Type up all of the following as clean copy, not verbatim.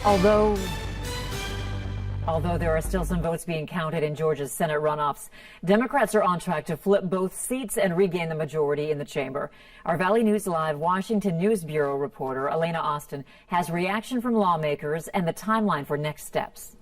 Although there are still some votes being counted in Georgia's Senate runoffs, Democrats are on track to flip both seats and regain the majority in the chamber. Our Valley News Live Washington News Bureau reporter Elena Austin has reaction from lawmakers and the timeline for next steps.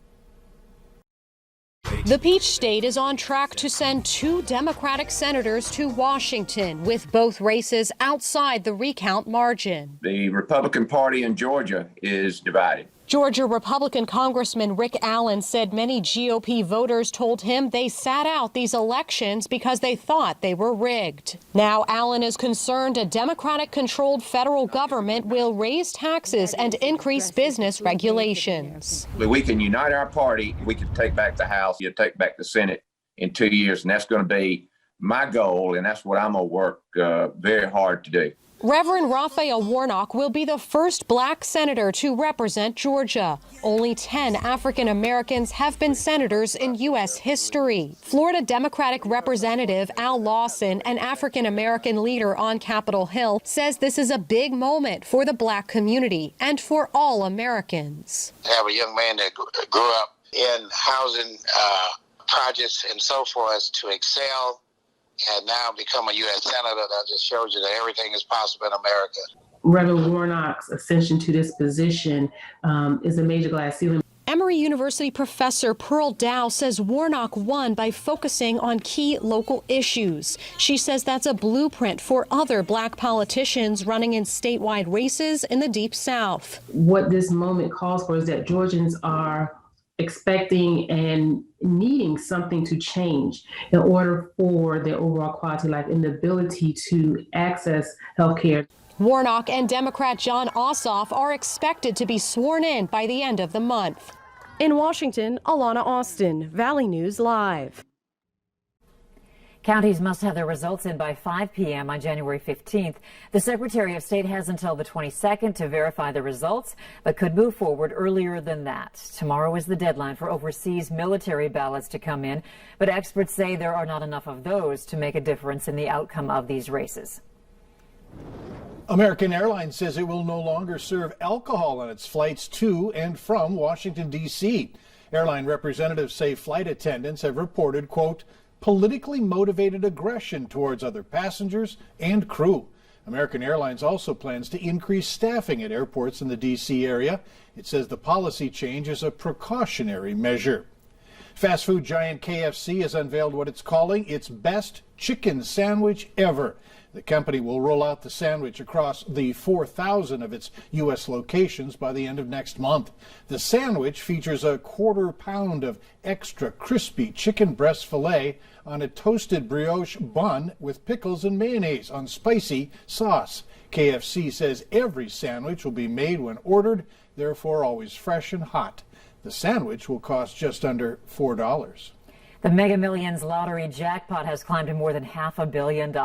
The Peach State is on track to send 2 Democratic senators to Washington, with both races outside the recount margin. The Republican Party in Georgia is divided. Georgia Republican Congressman Rick Allen said many GOP voters told him they sat out these elections because they thought they were rigged. Now Allen is concerned a Democratic-controlled federal government will raise taxes and increase business regulations. We can unite our party. We can take back the House. You take back the Senate in 2 years, and that's going to be my goal, and that's what I'm going to work very hard to do. Reverend Rafael Warnock will be the first black senator to represent Georgia. Only 10 African Americans have been senators in U.S. history. Florida Democratic Representative Al Lawson, an African American leader on Capitol Hill, says this is a big moment for the black community and for all Americans. To have a young man that grew up in housing projects and so forth to excel and now become a U.S. Senator, that just shows you that everything is possible in America. Reverend Warnock's ascension to this position is a major glass ceiling. Emory University professor Pearl Dow says Warnock won by focusing on key local issues. She says that's a blueprint for other black politicians running in statewide races in the Deep South. What this moment calls for is that Georgians are expecting and needing something to change in order for their overall quality of life and the ability to access health care. Warnock and Democrat John Ossoff are expected to be sworn in by the end of the month. In Washington, Alana Austin, Valley News Live. Counties must have their results in by 5 p.m. on January 15th. The Secretary of State has until the 22nd to verify the results, but could move forward earlier than that. Tomorrow is the deadline for overseas military ballots to come in, but experts say there are not enough of those to make a difference in the outcome of these races. American Airlines says it will no longer serve alcohol on its flights to and from Washington, D.C. Airline representatives say flight attendants have reported, quote, politically motivated aggression towards other passengers and crew. American Airlines also plans to increase staffing at airports in the D.C. area. It says the policy change is a precautionary measure. Fast food giant KFC has unveiled what it's calling its best chicken sandwich ever. The company will roll out the sandwich across the 4,000 of its U.S. locations by the end of next month. The sandwich features a quarter pound of extra crispy chicken breast filet on a toasted brioche bun with pickles and mayonnaise on spicy sauce. KFC says every sandwich will be made when ordered, therefore always fresh and hot. The sandwich will cost just under $4. The Mega Millions lottery jackpot has climbed to more than $500 million.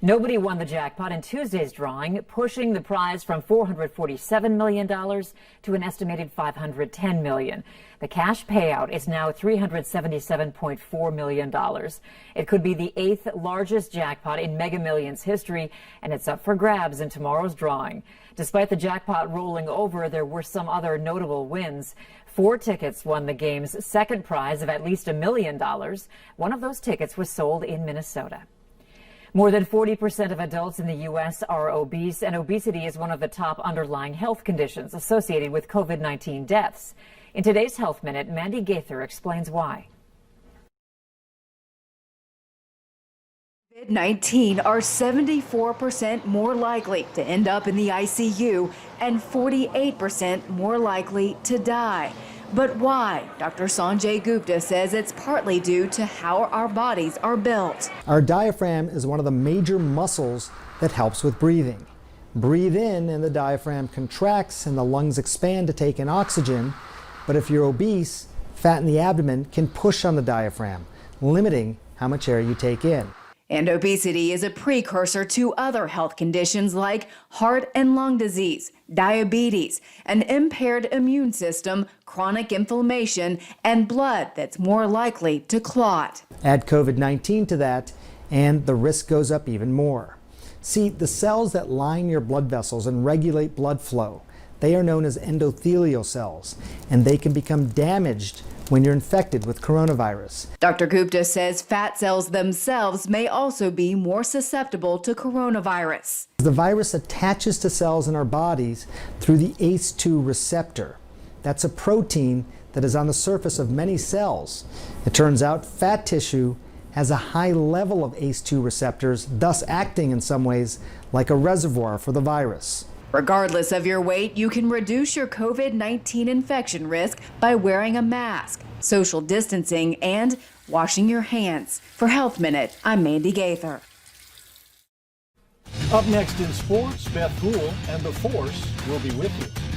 Nobody won the jackpot in Tuesday's drawing, pushing the prize from $447 million to an estimated $510 million. The cash payout is now $377.4 million. It could be the 8th largest jackpot in Mega Millions history, and it's up for grabs in tomorrow's drawing. Despite the jackpot rolling over, there were some other notable wins. 4 tickets won the game's second prize of at least $1 million. One of those tickets was sold in Minnesota. More than 40% of adults in the U.S. are obese, and obesity is one of the top underlying health conditions associated with COVID-19 deaths. In today's Health Minute, Mandy Gaither explains why. COVID-19 are 74% more likely to end up in the ICU and 48% more likely to die. But why? Dr. Sanjay Gupta says it's partly due to how our bodies are built. Our diaphragm is one of the major muscles that helps with breathing. Breathe in and the diaphragm contracts and the lungs expand to take in oxygen. But if you're obese, fat in the abdomen can push on the diaphragm, limiting how much air you take in. And obesity is a precursor to other health conditions like heart and lung disease, diabetes, an impaired immune system, chronic inflammation, and blood that's more likely to clot. Add COVID-19 to that, and the risk goes up even more. See, the cells that line your blood vessels and regulate blood flow, They are known as endothelial cells, and they can become damaged when you're infected with coronavirus. Dr. Gupta says fat cells themselves may also be more susceptible to coronavirus. The virus attaches to cells in our bodies through the ACE2 receptor. That's a protein that is on the surface of many cells. It turns out fat tissue has a high level of ACE2 receptors, thus acting in some ways like a reservoir for the virus. Regardless of your weight, you can reduce your COVID-19 infection risk by wearing a mask, social distancing, and washing your hands. For Health Minute, I'm Mandy Gaither. Up next in sports, Beth Houle and The Force will be with you.